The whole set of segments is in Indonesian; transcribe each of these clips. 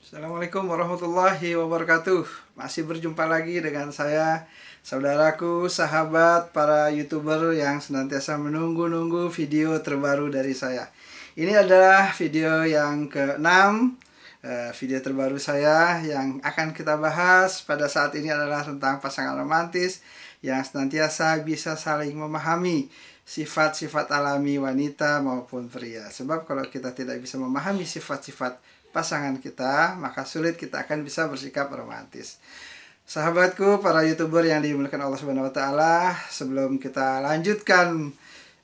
Assalamualaikum warahmatullahi wabarakatuh. Masih berjumpa lagi dengan saya, saudaraku, sahabat, para YouTuber yang senantiasa menunggu-nunggu video terbaru dari saya. Ini adalah video yang ke-6, video terbaru saya yang akan kita bahas pada saat ini adalah tentang pasangan romantis yang senantiasa bisa saling memahami sifat-sifat alami wanita maupun pria. Sebab kalau kita tidak bisa memahami sifat-sifat pasangan kita, maka sulit kita akan bisa bersikap romantis. Sahabatku, para YouTuber yang dimuliakan Allah Subhanahu wa taala, sebelum kita lanjutkan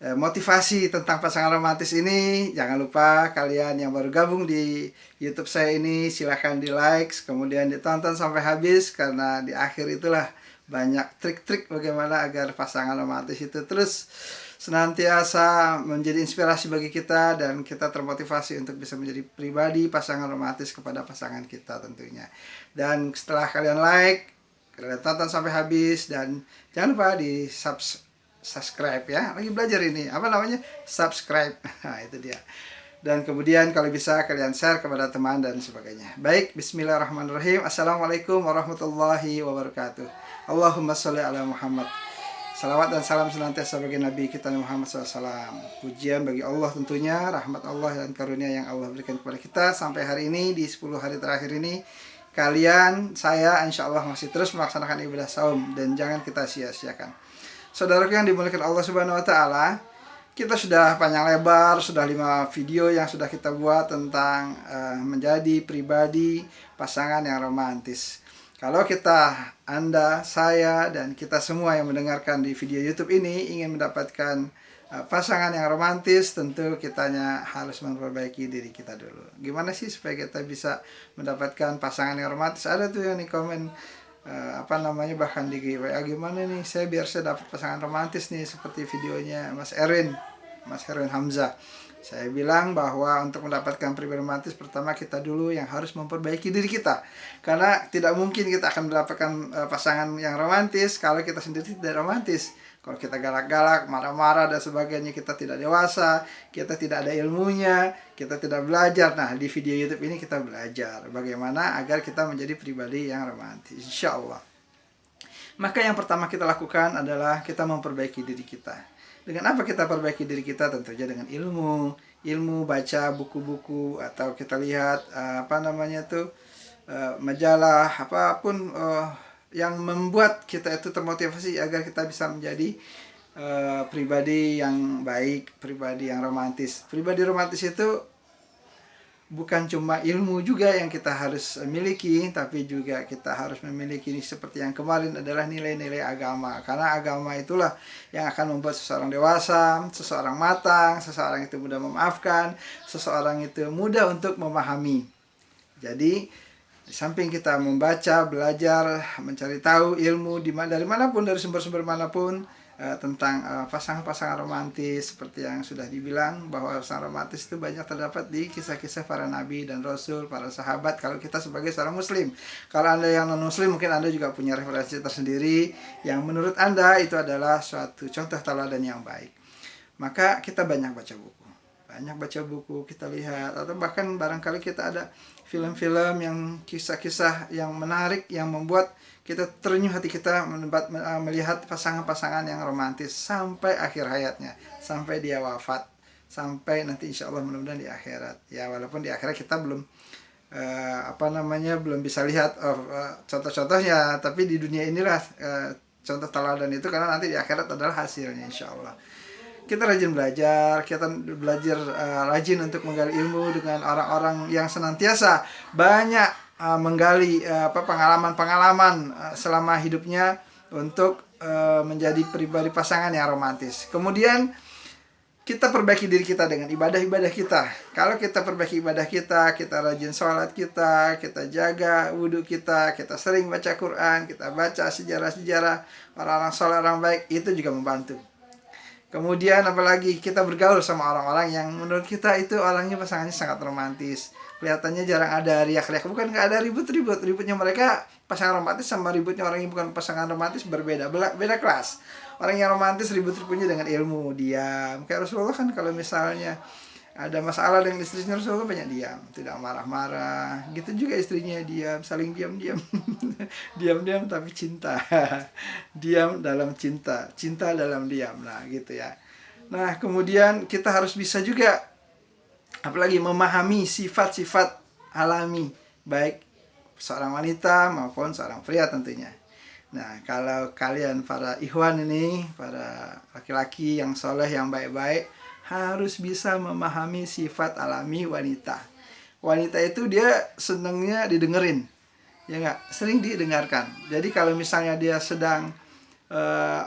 motivasi tentang pasangan romantis ini, jangan lupa kalian yang baru gabung di YouTube saya ini silahkan di like, kemudian ditonton sampai habis, karena di akhir itulah banyak trik-trik bagaimana agar pasangan romantis itu terus senantiasa menjadi inspirasi bagi kita dan kita termotivasi untuk bisa menjadi pribadi pasangan romantis kepada pasangan kita tentunya. Dan setelah kalian like, kalian tonton sampai habis, dan jangan lupa di subscribe ya. Lagi belajar ini, apa namanya? Subscribe. Nah, itu dia. Dan kemudian kalau bisa kalian share kepada teman dan sebagainya. Baik, bismillahirrahmanirrahim. Assalamualaikum warahmatullahi wabarakatuh. Allahumma sholli ala Muhammad. Salawat dan salam senantiasa bagi Nabi kita Muhammad SAW. Pujian bagi Allah tentunya, rahmat Allah dan karunia yang Allah berikan kepada kita sampai hari ini, di 10 hari terakhir ini. Kalian, saya insya Allah masih terus melaksanakan ibadah saum, dan jangan kita sia-siakan. Saudaraku yang dimuliakan Allah Subhanahu wa taala, kita sudah panjang lebar, sudah 5 video yang sudah kita buat tentang menjadi pribadi pasangan yang romantis. Kalau Anda, saya, dan kita semua yang mendengarkan di video YouTube ini ingin mendapatkan pasangan yang romantis, tentu kitanya harus memperbaiki diri kita dulu. Gimana sih supaya kita bisa mendapatkan pasangan yang romantis? Ada tuh yang di komen, bahkan di WA, gimana nih saya biar saya dapat pasangan romantis nih, seperti videonya Mas Erwin Hamzah. Saya bilang bahwa untuk mendapatkan pribadi romantis, pertama kita dulu yang harus memperbaiki diri kita. Karena tidak mungkin kita akan mendapatkan pasangan yang romantis kalau kita sendiri tidak romantis. Kalau kita galak-galak, marah-marah dan sebagainya, kita tidak dewasa, kita tidak ada ilmunya, kita tidak belajar. Nah, di video YouTube ini kita belajar bagaimana agar kita menjadi pribadi yang romantis, insya Allah. Maka yang pertama kita lakukan adalah kita memperbaiki diri kita. Dengan apa kita perbaiki diri kita? Tentunya dengan ilmu baca buku-buku, atau kita lihat majalah apapun yang membuat kita itu termotivasi agar kita bisa menjadi pribadi yang baik, pribadi yang romantis. Pribadi romantis itu bukan cuma ilmu juga yang kita harus miliki, tapi juga kita harus memiliki seperti yang kemarin adalah nilai-nilai agama. Karena agama itulah yang akan membuat seseorang dewasa, seseorang matang, seseorang itu mudah memaafkan, seseorang itu mudah untuk memahami. Jadi di samping kita membaca, belajar, mencari tahu ilmu dari manapun, dari sumber-sumber manapun, tentang pasangan-pasangan romantis, seperti yang sudah dibilang bahwa pasangan romantis itu banyak terdapat di kisah-kisah para nabi dan rasul, para sahabat. Kalau kita sebagai seorang muslim, kalau Anda yang non muslim, mungkin Anda juga punya referensi tersendiri yang menurut Anda itu adalah suatu contoh teladan yang baik. Maka kita banyak baca buku, kita lihat, atau bahkan barangkali kita ada film-film yang kisah-kisah yang menarik, yang membuat kita terenyuh hati kita melihat pasangan-pasangan yang romantis sampai akhir hayatnya, sampai dia wafat, sampai nanti insya Allah mudah-mudahan di akhirat. Ya, walaupun di akhirat kita belum belum bisa lihat contoh-contohnya, tapi di dunia inilah contoh teladan itu, karena nanti di akhirat adalah hasilnya insya Allah. Kita rajin belajar, rajin untuk menggali ilmu dengan orang-orang yang senantiasa banyak menggali pengalaman-pengalaman selama hidupnya untuk menjadi pribadi pasangan yang romantis. Kemudian kita perbaiki diri kita dengan ibadah-ibadah kita. Kalau kita perbaiki ibadah kita rajin sholat kita jaga wudhu kita sering baca Quran, kita baca sejarah-sejarah orang-orang soleh, orang baik, itu juga membantu. Kemudian apalagi kita bergaul sama orang-orang yang menurut kita itu orangnya pasangannya sangat romantis. Kelihatannya jarang ada riak-riak, bukan nggak ada ribut-ribut. Ributnya mereka pasangan romantis sama ributnya orang yang bukan pasangan romantis berbeda, beda kelas. Orang yang romantis ribut-ributnya dengan ilmu, diam. Kayak Rasulullah kan kalau misalnya ada masalah dengan istrinya, Rasulullah banyak diam, tidak marah-marah. Gitu juga istrinya diam, saling diam-diam. Diam-diam tapi cinta. Diam dalam cinta, cinta dalam diam. Nah, gitu ya. Nah, kemudian kita harus bisa juga apalagi memahami sifat-sifat alami baik seorang wanita maupun seorang pria tentunya. Nah, kalau kalian para ikhwan ini, para laki-laki yang soleh, yang baik-baik, harus bisa memahami sifat alami wanita. Wanita itu dia senangnya didengerin, ya nggak? Sering didengarkan. Jadi kalau misalnya dia sedang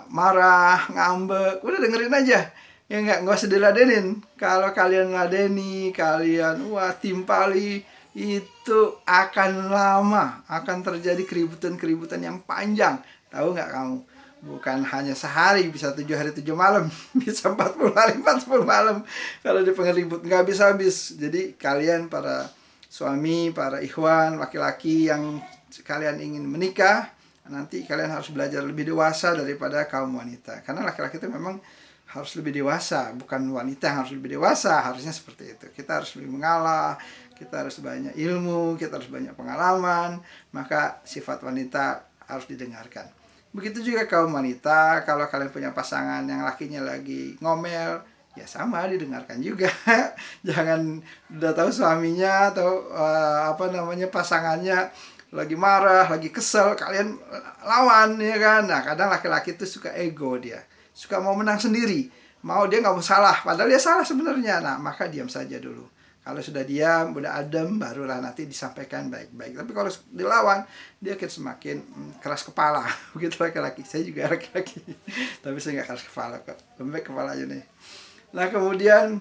marah, ngambek, udah dengerin aja. Ya nggak usah diladenin. Kalau kalian ladeni, kalian wah timpali, itu akan lama, akan terjadi keributan-keributan yang panjang. Tahu nggak kamu? Bukan hanya sehari, bisa 7 hari 7 malam, bisa 40 hari 40 malam kalau dipengen ribut, nggak habis-habis. Jadi kalian para suami, para ikhwan, laki-laki yang kalian ingin menikah, nanti kalian harus belajar lebih dewasa daripada kaum wanita. Karena laki-laki itu memang harus lebih dewasa, bukan wanita yang harus lebih dewasa, harusnya seperti itu. Kita harus lebih mengalah, kita harus banyak ilmu, kita harus banyak pengalaman, maka sifat wanita harus didengarkan. Begitu juga kaum wanita, kalau kalian punya pasangan yang lakinya lagi ngomel, ya sama, didengarkan juga. Jangan udah tahu suaminya atau pasangannya lagi marah, lagi kesel, kalian lawan, ya kan. Nah, kadang laki-laki itu suka ego, dia suka mau menang sendiri, mau dia nggak mau salah, padahal dia salah sebenarnya. Nah, maka diam saja dulu. Kalau sudah diam, udah adem, barulah nanti disampaikan baik-baik. Tapi kalau dilawan, dia akan semakin keras kepala. Begitu laki-laki. Saya juga laki-laki, tapi saya nggak keras kepala kok, lembek kepala aja nih. Nah, kemudian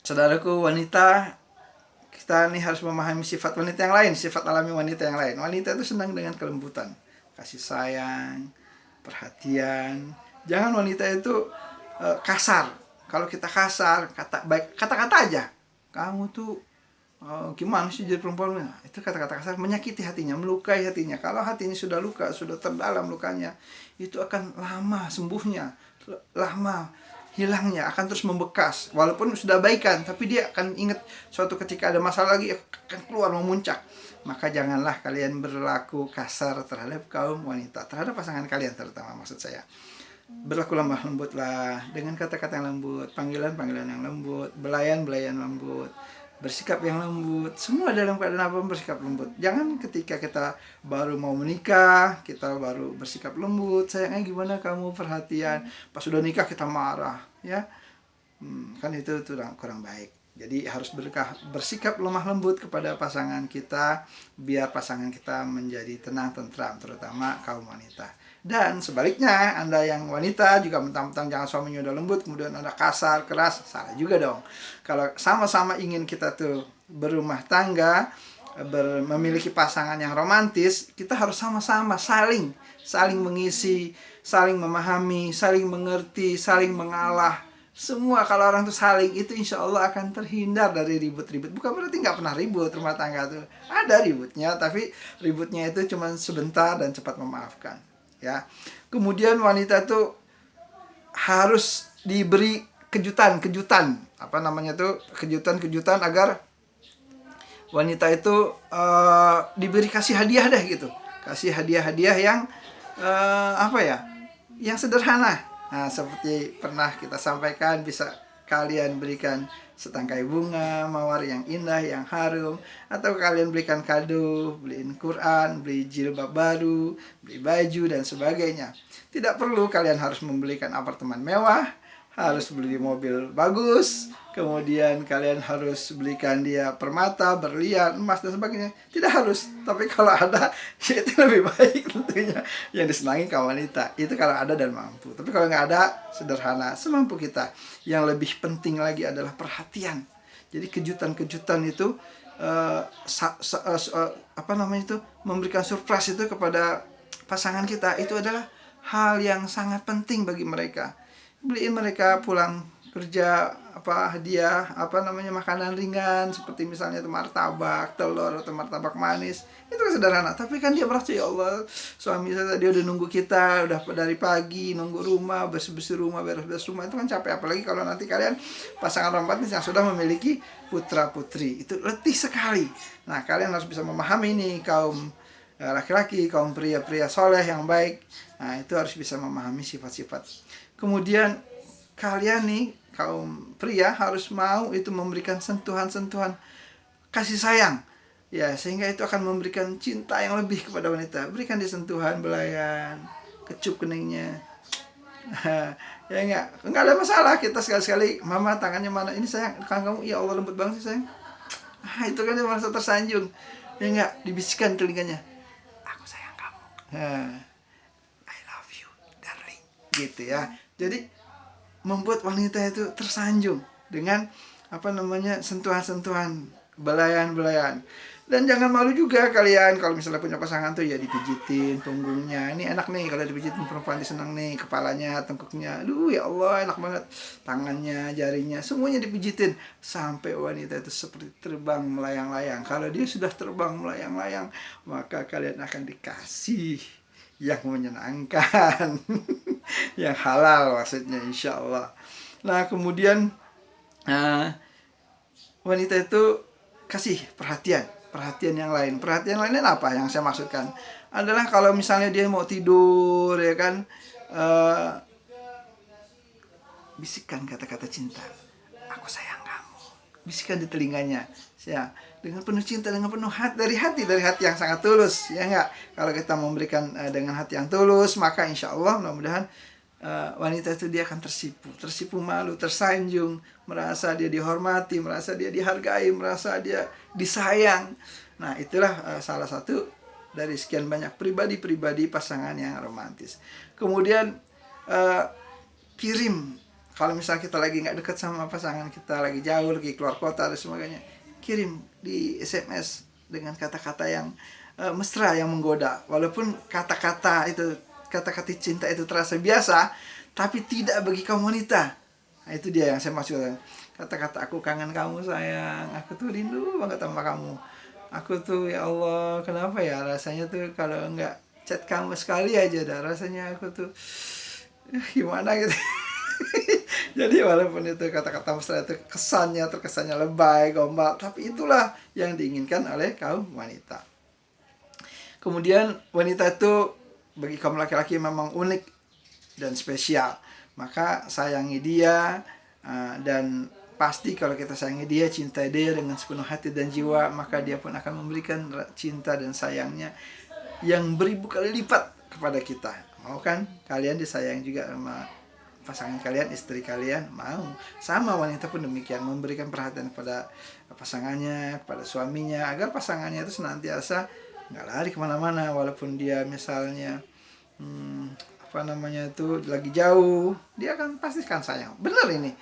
saudaraku wanita, kita nih harus memahami sifat wanita yang lain, sifat alami wanita yang lain. Wanita itu senang dengan kelembutan, kasih sayang, perhatian. Jangan wanita itu kasar. Kalau kita kasar, kata-kata aja. Kamu tuh gimana sih jadi perempuan? Nah, itu kata-kata kasar menyakiti hatinya, melukai hatinya. Kalau hatinya sudah luka, sudah terdalam lukanya, itu akan lama sembuhnya, lama hilangnya, akan terus membekas. Walaupun sudah baikan, tapi dia akan ingat suatu ketika ada masalah lagi, akan keluar memuncak. Maka janganlah kalian berlaku kasar terhadap kaum wanita, terhadap pasangan kalian terutama, maksud saya. Berlaku lemah lembutlah, dengan kata-kata yang lembut, panggilan-panggilan yang lembut, belayan-belayan lembut, bersikap yang lembut. Semua dalam keadaan apa bersikap lembut. Jangan ketika kita baru mau menikah, kita baru bersikap lembut, sayangnya gimana kamu, perhatian. Pas sudah nikah kita marah, ya. Kan itu kurang baik. Jadi harus bersikap lemah lembut kepada pasangan kita, biar pasangan kita menjadi tenang, tentram, terutama kaum wanita. Dan sebaliknya, Anda yang wanita juga mentang-mentang jangan suaminya udah lembut, kemudian Anda kasar, keras, salah juga dong. Kalau sama-sama ingin kita tuh berumah tangga, memiliki pasangan yang romantis, kita harus sama-sama saling mengisi, saling memahami, saling mengerti, saling mengalah. Semua kalau orang tuh saling, itu insya Allah akan terhindar dari ribut-ribut. Bukan berarti nggak pernah ribut rumah tangga tuh. Ada ributnya, tapi ributnya itu cuma sebentar dan cepat memaafkan. Ya, kemudian wanita itu harus diberi kejutan, kejutan agar wanita itu diberi kasih hadiah deh gitu, kasih hadiah yang yang sederhana. Nah, seperti pernah kita sampaikan, bisa kalian berikan setangkai bunga mawar yang indah, yang harum, atau kalian berikan kado, beliin Quran, beli jilbab baru, beli baju dan sebagainya. Tidak perlu kalian harus membelikan apartemen mewah, harus beli mobil bagus, kemudian kalian harus belikan dia permata, berlian, emas dan sebagainya. Tidak harus, tapi kalau ada, ya itu lebih baik tentunya. Yang disenangi kaum wanita, itu kalau ada dan mampu. Tapi kalau nggak ada, sederhana, semampu kita. Yang lebih penting lagi adalah perhatian. Jadi kejutan-kejutan itu, memberikan surprise itu kepada pasangan kita, itu adalah hal yang sangat penting bagi mereka. Beliin mereka pulang ke kerja hadiah makanan ringan seperti misalnya itu martabak telur atau martabak manis, itu kan sederhana, tapi kan dia merasa ya Allah, suami saya dia udah nunggu kita udah dari pagi, nunggu rumah, bersih-bersih rumah, beres-beres rumah, itu kan capek. Apalagi kalau nanti kalian pasangan romantis yang sudah memiliki putra putri, itu letih sekali. Nah, kalian harus bisa memahami ini, kaum laki-laki, kaum pria-pria soleh yang baik. Nah, itu harus bisa memahami sifat-sifat. Kemudian kalian nih kaum pria harus mau itu memberikan sentuhan-sentuhan kasih sayang, ya, sehingga itu akan memberikan cinta yang lebih kepada wanita. Berikan dia sentuhan, belayan, kecup keningnya. Ya enggak ada masalah, kita sekali-sekali, mama tangannya mana, ini sayang, tangan kamu, ya Allah lembut banget sih sayang. Itu kan dia merasa tersanjung. Ya enggak, dibisikkan telinganya, aku sayang kamu, I love you darling, gitu ya. Jadi membuat wanita itu tersanjung dengan sentuhan-sentuhan, belayan-belayan. Dan jangan malu juga kalian kalau misalnya punya pasangan tuh ya dipijitin punggungnya. Ini enak nih kalau dipijitin, perempuan senang nih, kepalanya, tengkuknya. Aduh ya Allah, enak banget. Tangannya, jarinya, semuanya dipijitin sampai wanita itu seperti terbang melayang-layang. Kalau dia sudah terbang melayang-layang, maka kalian akan dikasih yang menyenangkan. Yang halal maksudnya, insya Allah. Nah, kemudian wanita itu kasih perhatian yang lain. Perhatian lainnya apa yang saya maksudkan adalah kalau misalnya dia mau tidur, ya kan, bisikan kata-kata cinta, aku sayang kamu, bisikan di telinganya, ya, dengan penuh cinta, dengan penuh hati, dari hati yang sangat tulus, ya enggak. Kalau kita memberikan dengan hati yang tulus, maka insya Allah mudah-mudahan wanita itu dia akan tersipu malu, tersanjung, merasa dia dihormati, merasa dia dihargai, merasa dia disayang. Nah, itulah salah satu dari sekian banyak pribadi pasangan yang romantis. Kemudian kirim, kalau misalnya kita lagi nggak dekat sama pasangan kita, lagi jauh, lagi keluar kota dan sebagainya, kirim di SMS dengan kata-kata yang mesra, yang menggoda. Walaupun kata-kata cinta itu terasa biasa, tapi tidak bagi kaum wanita. Nah, itu dia yang saya maksudkan. Kata-kata aku kangen kamu sayang, aku tuh rindu banget sama kamu. Aku tuh ya Allah, kenapa ya rasanya tuh kalau nggak chat kamu sekali aja dah, rasanya aku tuh gimana gitu. Jadi walaupun itu kata-kata mesra itu terkesannya lebay, gombal, tapi itulah yang diinginkan oleh kaum wanita. Kemudian wanita itu bagi kaum laki-laki memang unik dan spesial. Maka sayangi dia, dan pasti kalau kita sayangi dia, cintai dia dengan sepenuh hati dan jiwa, maka dia pun akan memberikan cinta dan sayangnya yang beribu kali lipat kepada kita. Mau kan kalian disayang juga sama pasangan kalian, istri kalian? Mau. Sama wanita pun demikian, memberikan perhatian kepada pasangannya, kepada suaminya, agar pasangannya itu senantiasa nggak lari kemana-mana. Walaupun dia misalnya lagi jauh, dia akan pastikan sayang. Benar ini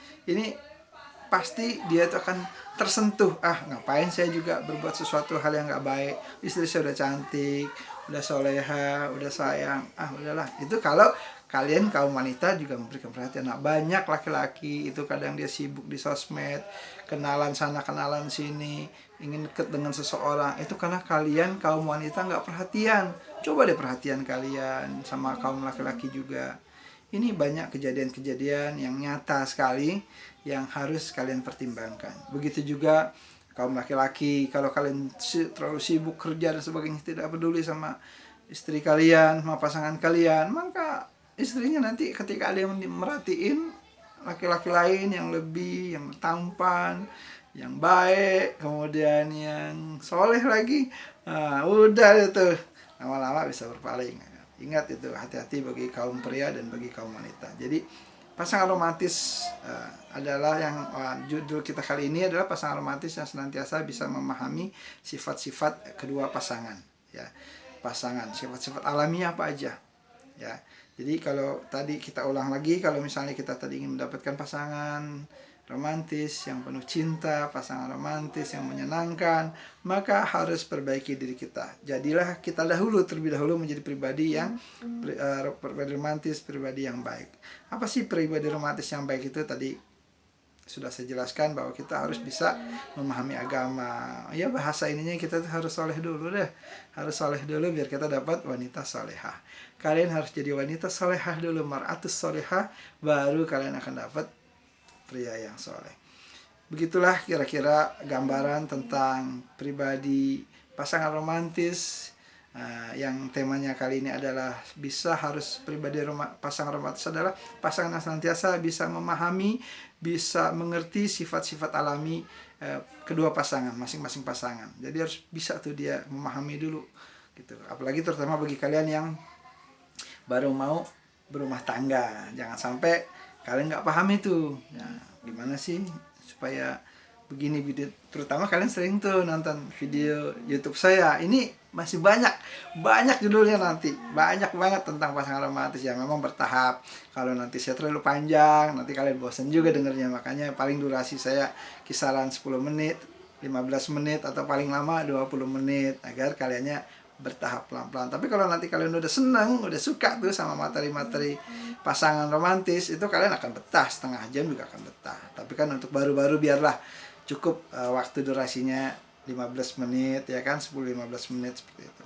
pasti dia itu akan tersentuh. Ngapain saya juga berbuat sesuatu hal yang nggak baik, istri saya udah cantik, udah soleha, udah sayang, udahlah. Itu kalau kalian kaum wanita juga memberikan perhatian. Nah, banyak laki-laki itu kadang dia sibuk di sosmed, kenalan sana kenalan sini, ingin dekat dengan seseorang, itu karena kalian kaum wanita nggak perhatian. Coba deh perhatian kalian sama kaum laki-laki juga. Ini banyak kejadian-kejadian yang nyata sekali yang harus kalian pertimbangkan. Begitu juga kaum laki-laki, kalau kalian terlalu sibuk kerja dan sebagainya, tidak peduli sama istri kalian, sama pasangan kalian, maka istrinya nanti ketika ada yang merhatiin laki-laki lain yang lebih, yang tampan, yang baik, kemudian yang soleh lagi, udah itu lama-lama bisa berpaling. Ingat itu, hati-hati bagi kaum pria dan bagi kaum wanita. Jadi pasangan romantis adalah yang judul kita kali ini adalah pasangan romantis yang senantiasa bisa memahami sifat-sifat kedua pasangan, ya. Pasangan, sifat-sifat alamiah apa aja, ya. Jadi kalau tadi kita ulang lagi, kalau misalnya kita tadi ingin mendapatkan pasangan romantis yang penuh cinta, pasangan romantis yang menyenangkan, maka harus perbaiki diri kita. Jadilah kita terlebih dahulu menjadi pribadi yang pribadi romantis, pribadi yang baik. Apa sih pribadi romantis yang baik itu? Tadi sudah saya jelaskan bahwa kita harus bisa memahami agama. Ya bahasa ininya kita tuh harus soleh dulu deh. Harus soleh dulu biar kita dapat wanita solehah. Kalian harus jadi wanita solehah dulu, mar'atus solehah, baru kalian akan dapat pria yang soleh. Begitulah kira-kira gambaran tentang pribadi pasangan romantis. Yang temanya kali ini adalah harus pribadi pasangan romantis adalah pasangan yang senantiasa bisa memahami, bisa mengerti sifat-sifat alami kedua pasangan, masing-masing pasangan. Jadi harus bisa tuh dia memahami dulu gitu. Apalagi terutama bagi kalian yang baru mau berumah tangga, jangan sampai kalian nggak paham itu. Nah, gimana sih supaya begini video, terutama kalian sering tuh nonton video YouTube saya. Ini masih banyak judulnya, nanti banyak banget tentang pasangan romantis ya. Memang bertahap, kalau nanti saya terlalu panjang nanti kalian bosan juga dengernya. Makanya paling durasi saya kisaran 10 menit, 15 menit, atau paling lama 20 menit agar kaliannya bertahap pelan-pelan. Tapi kalau nanti kalian udah seneng, udah suka tuh sama materi-materi pasangan romantis, itu kalian akan betah, setengah jam juga akan betah. Tapi kan untuk baru-baru biarlah cukup waktu durasinya 15 menit ya kan, 10-15 menit seperti itu.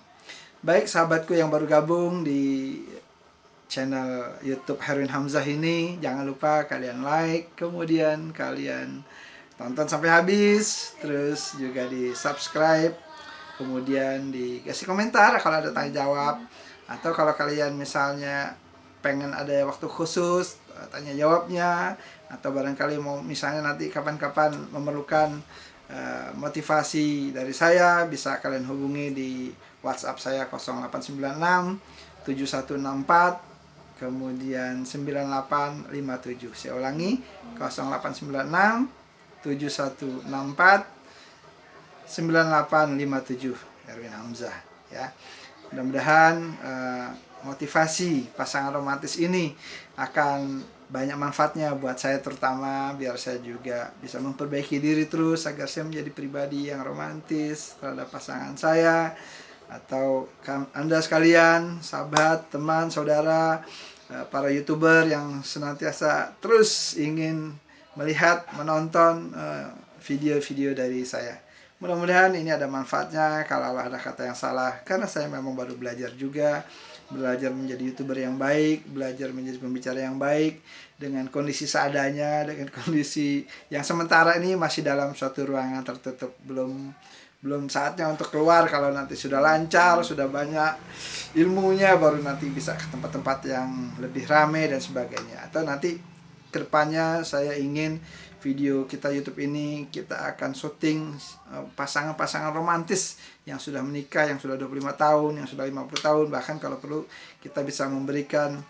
Baik sahabatku yang baru gabung di channel YouTube Herwin Hamzah ini, jangan lupa kalian like, kemudian kalian tonton sampai habis, terus juga di subscribe, kemudian dikasih komentar kalau ada tanya jawab, atau kalau kalian misalnya pengen ada waktu khusus tanya jawabnya, atau barangkali mau misalnya nanti kapan-kapan memerlukan motivasi dari saya, bisa kalian hubungi di WhatsApp saya 0896 7164 kemudian 9857. Saya ulangi 0896 7164 9857, Herwin Hamzah ya. Mudah-mudahan motivasi pasangan romantis ini akan banyak manfaatnya buat saya, terutama biar saya juga bisa memperbaiki diri terus agar saya menjadi pribadi yang romantis terhadap pasangan saya, atau Anda sekalian, sahabat, teman, saudara, para YouTuber yang senantiasa terus ingin melihat, menonton video-video dari saya. Mudah-mudahan ini ada manfaatnya. Kalau ada kata yang salah, karena saya memang baru belajar juga, belajar menjadi YouTuber yang baik, belajar menjadi pembicara yang baik dengan kondisi seadanya, dengan kondisi yang sementara ini masih dalam suatu ruangan tertutup, belum saatnya untuk keluar. Kalau nanti sudah lancar, sudah banyak ilmunya, baru nanti bisa ke tempat-tempat yang lebih ramai dan sebagainya. Atau nanti kedepannya saya ingin video kita YouTube ini kita akan syuting pasangan-pasangan romantis yang sudah menikah, yang sudah 25 tahun, yang sudah 50 tahun, bahkan kalau perlu kita bisa memberikan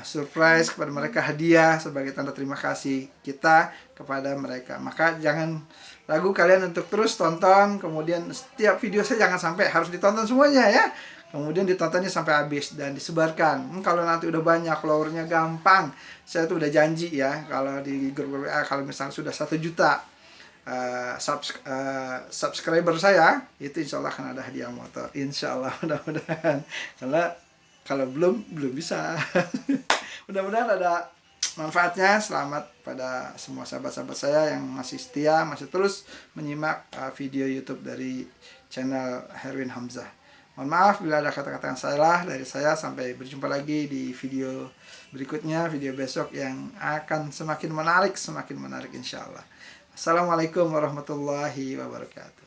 surprise kepada mereka, hadiah sebagai tanda terima kasih kita kepada mereka. Maka jangan ragu kalian untuk terus tonton, kemudian setiap video saya jangan sampai harus ditonton semuanya ya. Kemudian ditontonnya sampai habis dan disebarkan. Kalau nanti udah banyak followernya gampang. Saya tuh udah janji ya, kalau di grup WA kalau misalnya sudah 1 juta subscriber saya, itu insya Allah akan ada hadiah motor. Insya Allah, mudah-mudahan. Karena kalau belum bisa. Mudah-mudahan ada manfaatnya. Selamat pada semua sahabat-sahabat saya yang masih setia, masih terus menyimak video YouTube dari channel Herwin Hamzah. Mohon maaf bila ada kata-kata yang salah dari saya. Sampai berjumpa lagi di video berikutnya, video besok yang akan semakin menarik insya Allah. Assalamualaikum warahmatullahi wabarakatuh.